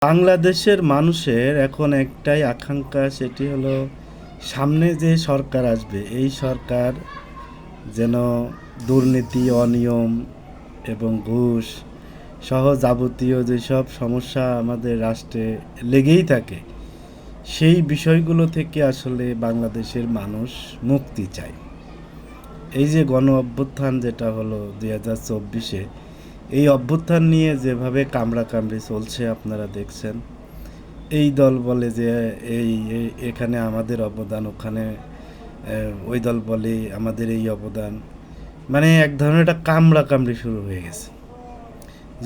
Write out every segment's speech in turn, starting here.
বাংলাদেশের মানুষের এখন একটাই আকাঙ্ক্ষা, সেটি হলো সামনে যে সরকার আসবে এই সরকার যেন দুর্নীতি, অনিয়ম এবং ঘুষ সহ যাবতীয় যেসব সমস্যা আমাদের রাষ্ট্রে লেগেই থাকে সেই বিষয়গুলো থেকে আসলে বাংলাদেশের মানুষ মুক্তি চায়। এই যে গণ অভ্যুত্থান যেটা হলো 2024-এ, এই অভ্যুত্থান নিয়ে যেভাবে কামড়াকামড়ি চলছে আপনারা দেখছেন। এই দল বলে যে এখানে আমাদের অবদান, ওখানে ওই দল বলে আমাদের এই অবদান, মানে এক ধরনের একটা কামড়াকামড়ি শুরু হয়ে গেছে।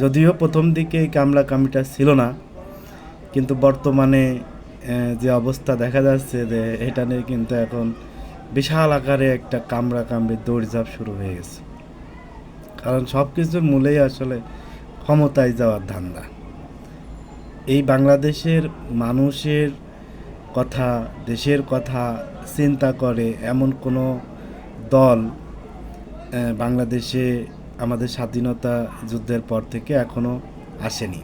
যদিও প্রথম দিকে এই কামড়াকামড়িটা ছিল না, কিন্তু বর্তমানে যে অবস্থা দেখা যাচ্ছে যে এটা নিয়ে কিন্তু এখন বিশাল আকারে একটা কামড়াকামড়ি দৌড়ঝাঁপ শুরু হয়ে গেছে। কারণ সব কিছুর মূলেই আসলে ক্ষমতায় যাওয়ার ধান্দা। এই বাংলাদেশের মানুষের কথা, দেশের কথা চিন্তা করে এমন কোনো দল বাংলাদেশে আমাদের স্বাধীনতা যুদ্ধের পর থেকে এখনও আসেনি।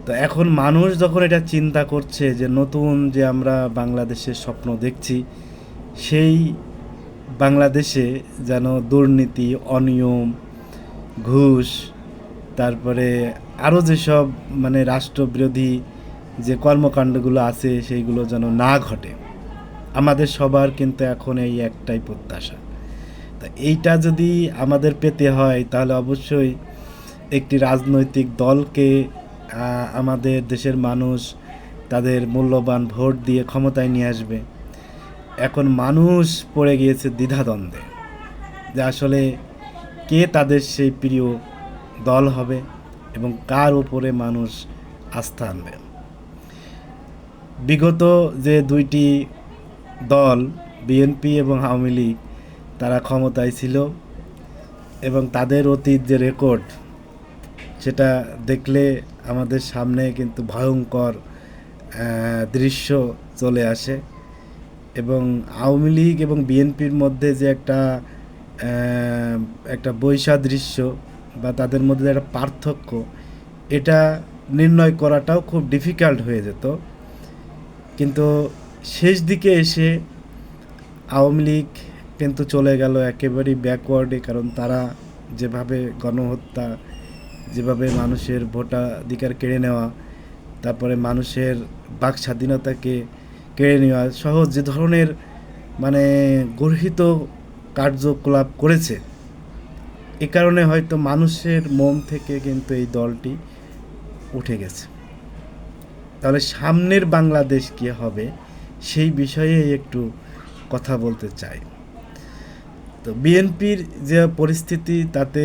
তো এখন মানুষ যখন এটা চিন্তা করছে যে নতুন যে আমরা বাংলাদেশের স্বপ্ন দেখছি, সেই বাংলাদেশে যেন দুর্নীতি, অনিয়ম, ঘুষ, তারপরে আরও যেসব মানে রাষ্ট্রবিরোধী যে কর্মকাণ্ডগুলো আছে সেইগুলো যেন না ঘটে, আমাদের সবার কিন্তু এখন এই একটাই প্রত্যাশা। তা এইটা যদি আমাদের পেতে হয় তাহলে অবশ্যই একটি রাজনৈতিক দলকে আমাদের দেশের মানুষ তাদের মূল্যবান ভোট দিয়ে ক্ষমতায় নিয়ে আসবে। এখন মানুষ পড়ে গিয়েছে দ্বিধাদ্বন্দ্বে যে আসলে কে তাদের সেই প্রিয় দল হবে এবং কার উপরে মানুষ আস্থা আনবে। বিগত যে দুইটি দল, বিএনপি এবং আওয়ামী লীগ, তারা ক্ষমতায় ছিল এবং তাদের অতীত যে রেকর্ড সেটা দেখলে আমাদের সামনে কিন্তু ভয়ঙ্কর দৃশ্য চলে আসে। এবং আওয়ামী লীগ এবং বিএনপির মধ্যে যে একটা বৈসাদৃশ্য বা তাদের মধ্যে একটা পার্থক্য, এটা নির্ণয় করাটাও খুব ডিফিকাল্ট হয়ে যেত। কিন্তু শেষ দিকে এসে আওয়ামী লীগ কিন্তু চলে গেল একেবারেই ব্যাকওয়ার্ডে, কারণ তারা যেভাবে গণহত্যা, যেভাবে মানুষের ভোটাধিকার কেড়ে নেওয়া, তারপরে মানুষের বাক স্বাধীনতাকে কেড়ে নেওয়া সহ যে ধরনের মানে গর্হিত কার্যকলাপ করেছে, এ কারণে হয়তো মানুষের মন থেকে কিন্তু এই দলটি উঠে গেছে। তাহলে সামনের বাংলাদেশ কী হবে সেই বিষয়ে একটু কথা বলতে চাই। তো বিএনপির যে পরিস্থিতি, তাতে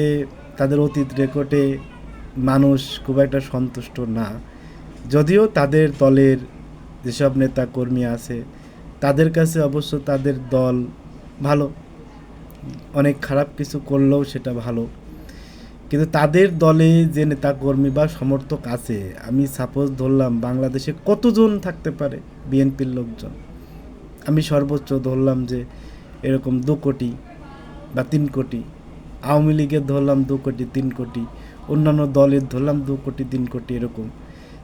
তাদের অতীত রেকর্ডে মানুষ খুব একটা সন্তুষ্ট না। যদিও তাদের দলের যেসব নেতা কর্মী আছে তাদের কাছে অবশ্য তাদের দল ভালো, অনেক খারাপ কিছু করলেও সেটা ভালো। কিন্তু তাদের দলে যে নেতাকর্মী বা সমর্থক আছে, আমি সাপোজ ধরলাম বাংলাদেশে কতজন থাকতে পারে বিএনপির লোকজন, আমি সর্বোচ্চ ধরলাম যে এরকম 2 কোটি বা 3 কোটি, আওয়ামী লীগের ধরলাম 2 কোটি 3 কোটি, অন্যান্য দলের ধরলাম 2 কোটি 3 কোটি এরকম।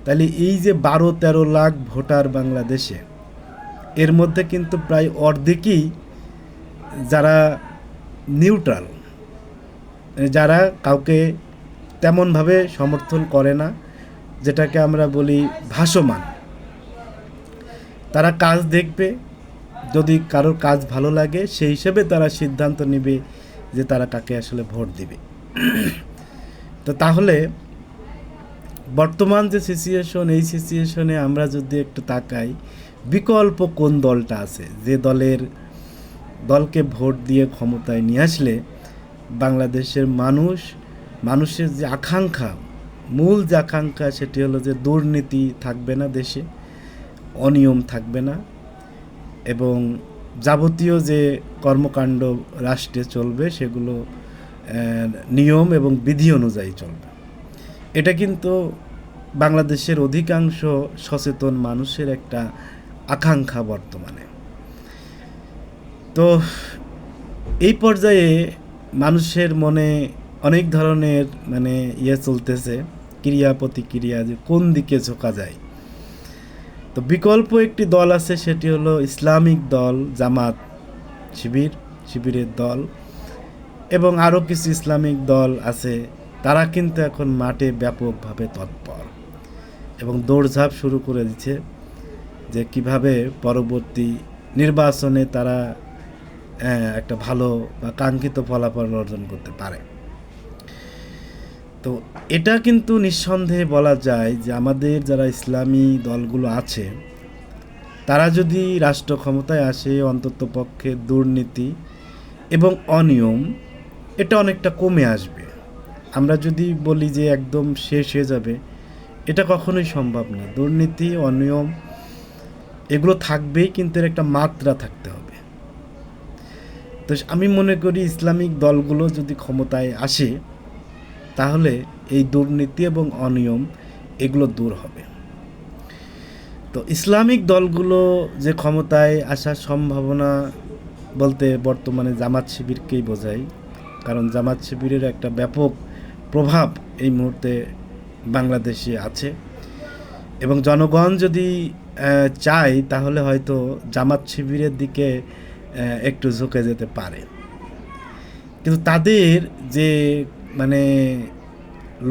তাহলে এই যে 12-13 লাখ ভোটার বাংলাদেশে, এর মধ্যে কিন্তু প্রায় অর্ধেকই যারা নিউট্রাল, যারা কাউকে তেমনভাবে সমর্থন করে না, যেটাকে আমরা বলি ভাসমান। তারা কাজ দেখবে, যদি কারোর কাজ ভালো লাগে সেই হিসেবে তারা সিদ্ধান্ত নেবে যে তারা কাকে আসলে ভোট দিবে। তো তাহলে বর্তমান যে সিচুয়েশন, এই সিচুয়েশনে আমরা যদি একটু তাকাই, বিকল্প কোন দলটা আছে যে দলকে ভোট দিয়ে ক্ষমতায় নিয়ে আসলে বাংলাদেশের মানুষের যে আকাঙ্ক্ষা, মূল যে আকাঙ্ক্ষা, সেটি হলো যে দুর্নীতি থাকবে না দেশে, অনিয়ম থাকবে না, এবং যাবতীয় যে কর্মকাণ্ড রাষ্ট্রে চলবে সেগুলো নিয়ম এবং বিধি অনুযায়ী চলবে। এটা কিন্তু বাংলাদেশের অধিকাংশ সচেতন মানুষের একটা আকাঙ্ক্ষা বর্তমানে। তো এই পর্যায়ে মানুষের মনে অনেক ধরনের চলতেছে, ক্রিয়া প্রতিক্রিয়া যে কোন দিকে ঝোঁকা যায়। তো বিকল্প একটি দল আছে, সেটি হলো ইসলামিক দল জামাত শিবিরের দল, এবং আরও কিছু ইসলামিক দল আছে। তারা কিন্তু এখন মাঠে ব্যাপকভাবে তৎপর এবং দৌড়ঝাঁপ শুরু করে দিচ্ছে যে কিভাবে পরবর্তী নির্বাচনে তারা একটা ভালো বা কাঙ্ক্ষিত ফলাফল অর্জন করতে পারে। তো এটা কিন্তু নিঃসন্দেহে বলা যায় যে আমাদের যারা ইসলামী দলগুলো আছে, তারা যদি রাষ্ট্র ক্ষমতায় আসে, অন্ততপক্ষে দুর্নীতি এবং অনিয়ম এটা অনেকটা কমে আসবে। আমরা যদি বলি যে একদম শেষ হয়ে যাবে, এটা কখনোই সম্ভব না। দুর্নীতি, অনিয়ম এগুলো থাকবেই, কিন্তু এর একটা মাত্রা থাকতে হবে। তো আমি মনে করি ইসলামিক দলগুলো যদি ক্ষমতায় আসে, তাহলে এই দুর্নীতি এবং অনিয়ম এগুলো দূর হবে। তো ইসলামিক দলগুলো যে ক্ষমতায় আসার সম্ভাবনা বলতে বর্তমানে জামাত শিবিরকেই বোঝায়, কারণ জামাত শিবিরের একটা ব্যাপক প্রভাব এই মুহূর্তে বাংলাদেশে আছে, এবং জনগণ যদি চায় তাহলে হয়তো জামাত শিবিরের দিকে একটু ঝুঁকে যেতে পারে। কিন্তু তাদের যে মানে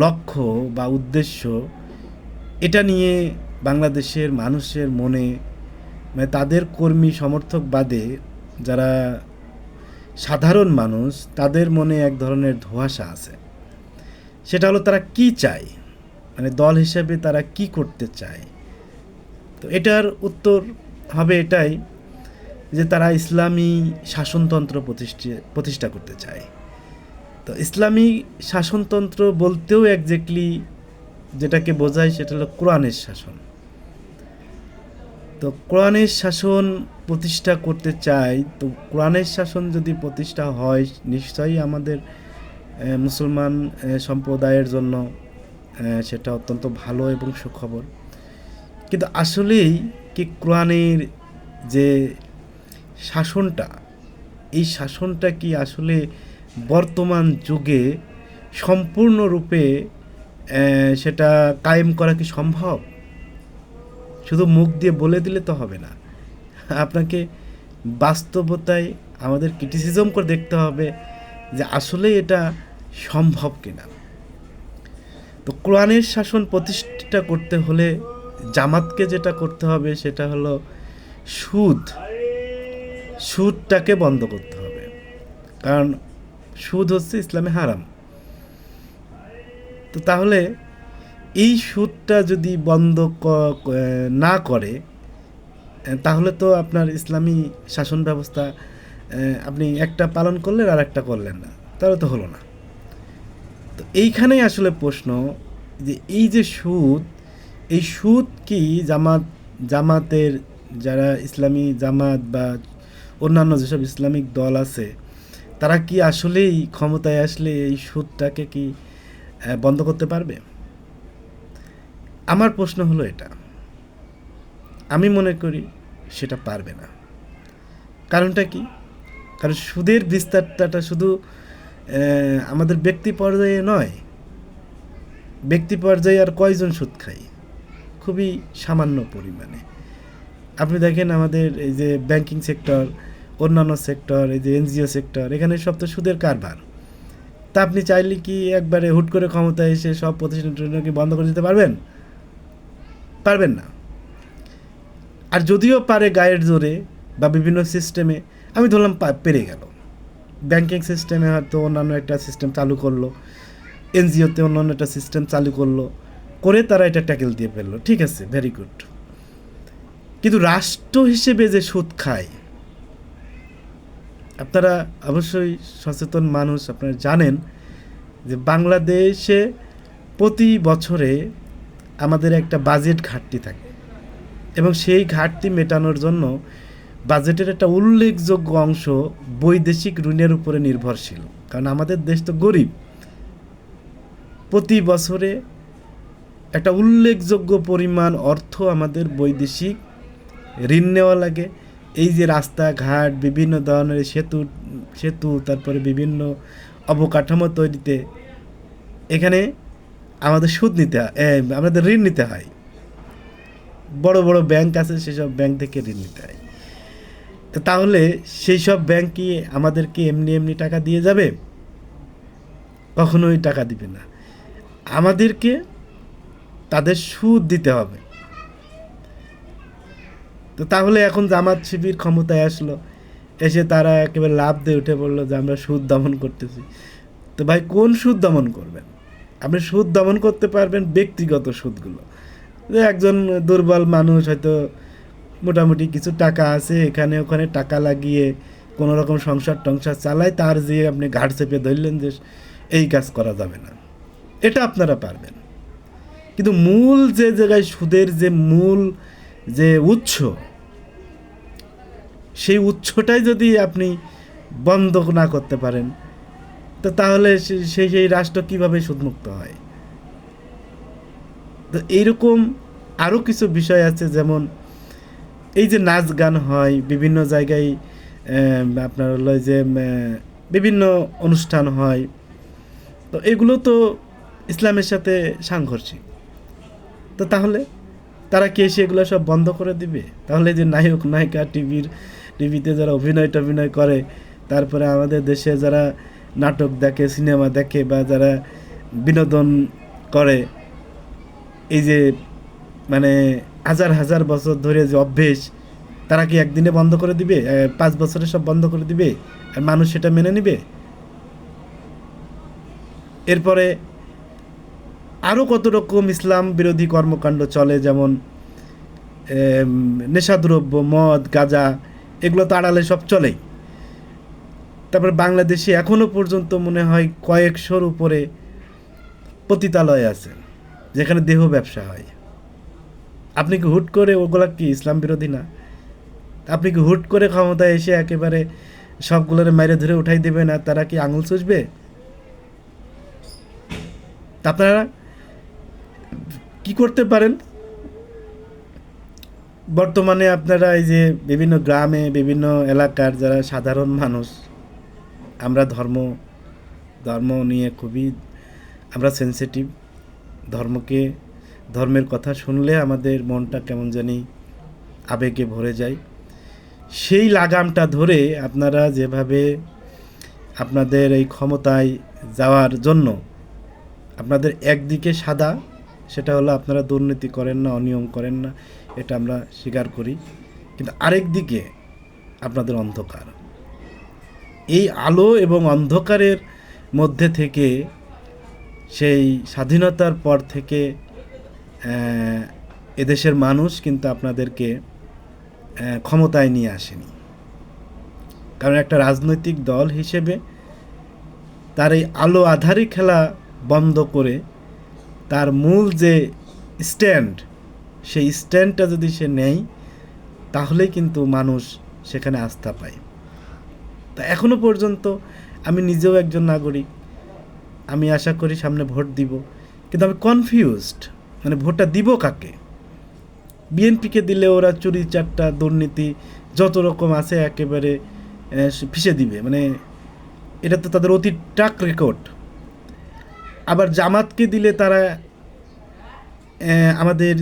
লক্ষ্য বা উদ্দেশ্য, এটা নিয়ে বাংলাদেশের মানুষের মনে, মানে তাদের কর্মী সমর্থক বাদে যারা সাধারণ মানুষ, তাদের মনে এক ধরনের ধোঁয়াশা আছে। সেটা হলো তারা কি চায়, মানে দল হিসেবে তারা কি করতে চায়। তো এটার উত্তর হবে এটাই যে তারা ইসলামী শাসনতন্ত্র প্রতিষ্ঠা করতে চায়। তো ইসলামী শাসনতন্ত্র বলতেও একজ্যাক্টলি যেটাকে বোঝায় সেটা হলো কোরআনের শাসন। তো কোরআনের শাসন প্রতিষ্ঠা করতে চাই। তো কোরআনের শাসন যদি প্রতিষ্ঠা হয়, নিশ্চয়ই আমাদের মুসলমান সম্প্রদায়ের জন্য সেটা অত্যন্ত ভালো এবং সুখবর। কিন্তু আসলেই কি কোরআনের যে শাসনটা, এই শাসনটা কি আসলে বর্তমান যুগে সম্পূর্ণরূপে সেটা কায়েম করা কি সম্ভব? শুধু মুখ দিয়ে বলে দিলে তো হবে না, আপনাকে বাস্তবতায় আমাদের ক্রিটিসিজম করে দেখতে হবে যে আসলে এটা সম্ভব কিনা। তো কোরআনের শাসন প্রতিষ্ঠা করতে হলে জামাতকে যেটা করতে হবে সেটা হলো সুদটাকে বন্ধ করতে হবে, কারণ সুদ হচ্ছে ইসলামে হারাম। তো তাহলে এই সুদটা যদি বন্ধ না করে, তাহলে তো আপনার ইসলামী শাসন ব্যবস্থা আপনি একটা পালন করলেন আর একটা করলেন না, তাহলে তো হলো না। তো এইখানেই আসলে প্রশ্ন যে এই যে সুদ, এই সুদ কি জামাতের যারা ইসলামী জামাত বা অন্যান্য যেসব ইসলামিক দল আছে, তারা কি আসলেই ক্ষমতায় আসলে এই সুদটাকে কি বন্ধ করতে পারবে? আমার প্রশ্ন হলো এটা। আমি মনে করি সেটা পারবে না। কারণটা কি? কারণ সুদের বিস্তারটা শুধু আমাদের ব্যক্তি পর্যায়ে নয়। ব্যক্তি পর্যায়ে আর কয়জন সুদ খায়? খুবই সামান্য পরিমাণে। আপনি দেখেন আমাদের এই যে ব্যাংকিং সেক্টর, অন্যান্য সেক্টর, এই যে এনজিও সেক্টর, এখানে সব তো সুদের কারবার। তা আপনি চাইলে কি একবারে হুট করে ক্ষমতায় এসে সব প্রতিষ্ঠানকে বন্ধ করে দিতে পারবেন? পারবেন না। আর যদিও পারে গায়ের জোরে বা বিভিন্ন সিস্টেমে, আমি ধরলাম পেরে গেল, ব্যাংকিং সিস্টেমে হয়তো অন্যান্য একটা সিস্টেম চালু করলো, এনজিওতে অন্যান্য একটা সিস্টেম চালু করলো, করে তারা এটা ট্যাকেল দিয়ে ফেললো, ঠিক আছে, ভেরি গুড। কিন্তু রাষ্ট্র হিসেবে যে সুদ খায়, আপনারা অবশ্যই সচেতন মানুষ, আপনারা জানেন যে বাংলাদেশে প্রতি বছরে আমাদের একটা বাজেট ঘাটতি থাকে, এবং সেই ঘাটতি মেটানোর জন্য বাজেটের একটা উল্লেখযোগ্য অংশ বৈদেশিক ঋণের উপরে নির্ভরশীল। কারণ আমাদের দেশ তো গরিব, প্রতি বছরে একটা উল্লেখযোগ্য পরিমাণ অর্থ আমাদের বৈদেশিক ঋণ নেওয়া লাগে। এই যে রাস্তাঘাট, বিভিন্ন ধরনের সেতু, তারপরে বিভিন্ন অবকাঠামো তৈরিতে, এখানে আমাদের সুদ নিতে হয়, আমাদের ঋণ নিতে হয়। বড় বড় ব্যাংক আছে, সেসব ব্যাংক থেকে ঋণ নিতে হয়। তো তাহলে সেই সব ব্যাংক কি আমাদেরকে এমনি এমনি টাকা দিয়ে যাবে? কখনোই টাকা দিবে না। আমাদেরকে তাদের সুদ দিতে হবে। তো তাহলে এখন জামাত শিবির ক্ষমতায় আসলো, এসে তারা একেবারে লাভ দিয়ে উঠে পড়লো যে আমরা সুদ দমন করতেছি। তো ভাই, কোন সুদ দমন করবেন? আপনি সুদ দমন করতে পারবেন ব্যক্তিগত সুদগুলো, যে একজন দুর্বল মানুষ হয়তো মোটামুটি কিছু টাকা আছে, এখানে ওখানে টাকা লাগিয়ে কোনো রকম সংসার টংসার চালায়, তার যে আপনি ঘাট চেপে ধরলেন যে এই কাজ করা যাবে না, এটা আপনারা পারবেন। কিন্তু মূল যে জায়গায় সুদের যে মূল যে উৎস, সেই উৎসটাই যদি আপনি বন্ধ না করতে পারেন, তো তাহলে সেই রাষ্ট্র কীভাবে সুদমুক্ত হয়? তো এইরকম আরও কিছু বিষয় আছে, যেমন এই যে নাচ গান হয় বিভিন্ন জায়গায়, আপনার হলো যে বিভিন্ন অনুষ্ঠান হয়, তো এগুলো তো ইসলামের সাথে সাংঘর্ষিক। তো তাহলে তারা কি এসে এগুলো সব বন্ধ করে দিবে? তাহলে যে নায়ক নায়িকা টিভিতে যারা অভিনয় টভিনয় করে, তারপরে আমাদের দেশে যারা নাটক দেখে, সিনেমা দেখে, বা যারা বিনোদন করে, এই যে মানে হাজার হাজার বছর ধরে যে অভ্যেস, তারা কি একদিনে বন্ধ করে দিবে? 5 বছরে সব বন্ধ করে দিবে আর মানুষ সেটা মেনে নিবে? এরপরে আরও কত রকম ইসলাম বিরোধী কর্মকাণ্ড চলে, যেমন নেশাদ্রব্য, মদ, গাঁজা, এগুলো তো আড়ালে সব চলেই। তারপরে বাংলাদেশে এখনও পর্যন্ত মনে হয় কয়েকশোর উপরে পতিতালয় আছে, যেখানে দেহ ব্যবসা হয়। আপনি কি হুট করে, ওগুলা কি ইসলাম বিরোধী না? আপনি কি হুট করে ক্ষমতায় এসে একেবারে সবগুলোর মাইরে ধরে উঠাই দেবে না? তারা কি আঙুল চুষবে? আপনারা কি করতে পারেন? বর্তমানে আপনারা এই যে বিভিন্ন গ্রামে, বিভিন্ন এলাকার যারা সাধারণ মানুষ, আমরা ধর্ম নিয়ে খুবই আমরা সেনসিটিভ। ধর্মের কথা শুনলে আমাদের মনটা কেমন জানি আবেগে ভরে যায়। সেই লাগামটা ধরে আপনারা যেভাবে আপনাদের এই ক্ষমতায় যাওয়ার জন্য, আপনাদের একদিকে সাদা, সেটা হলো আপনারা দুর্নীতি করেন না, অনিয়ম করেন না, এটা আমরা স্বীকার করি, কিন্তু আরেক দিকে আপনাদের অন্ধকার। এই আলো এবং অন্ধকারের মধ্যে থেকে সেই স্বাধীনতার পর থেকে এদেশের মানুষ কিন্তু আপনাদেরকে ক্ষমতায় নিয়ে আসেনি। কারণ একটা রাজনৈতিক দল হিসেবে তার এই আলো আধারি খেলা বন্ধ করে তার মূল যে স্ট্যান্ড, সেই স্ট্যান্ডটা যদি সে নেয়, তাহলেই কিন্তু মানুষ সেখানে আস্থা পায়। তা এখনও পর্যন্ত আমি নিজেও একজন নাগরিক, আমি আশা করি সামনে ভোট দিব, কিন্তু আমি কনফিউজড, মানে ভোটটা দিব কাকে? বিএনপিকে দিলে ওরা চুরি চাট্টা দুর্নীতি যত রকম আছে একেবারে ফিসে দিবে, মানে এটা তো তাদের অতি ট্র্যাক রেকর্ড। আবার জামাতকে দিলে তারা আমাদের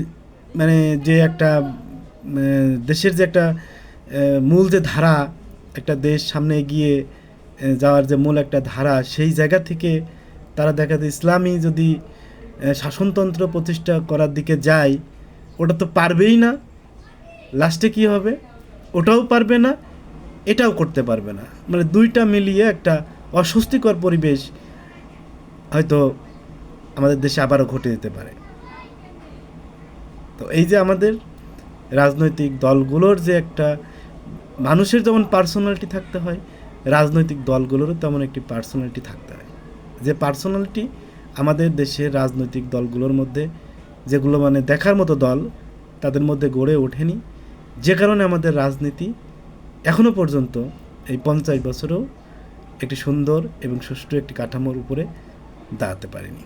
মানে যে একটা দেশের যে একটা মূল যে ধারা, একটা দেশ সামনে এগিয়ে যাওয়ার যে মূল একটা ধারা, সেই জায়গা থেকে তারা দেখা যায় ইসলামী যদি শাসনতন্ত্র প্রতিষ্ঠা করার দিকে যায়, ওটা তো পারবেই না। লাস্টে কি হবে? ওটাও পারবে না, এটাও করতে পারবে না, মানে দুইটা মিলিয়ে একটা অস্বস্তিকর পরিবেশ হয়তো আমাদের দেশে আবারও ঘটে যেতে পারে। তো এই যে আমাদের রাজনৈতিক দলগুলোর যে একটা, মানুষের যেমন পার্সোনালিটি থাকতে হয়, রাজনৈতিক দলগুলোরও তেমন একটি পার্সোনালিটি থাকতে হয়, যে পার্সোনালিটি আমাদের দেশের রাজনৈতিক দলগুলোর মধ্যে, যেগুলো মানে দেখার মতো দল, তাদের মধ্যে গড়ে ওঠেনি, যে কারণে আমাদের রাজনীতি এখনও পর্যন্ত এই 50 বছরেও একটি সুন্দর এবং সুষ্ঠু একটি কাঠামোর উপরে দাঁড়াতে পারেনি।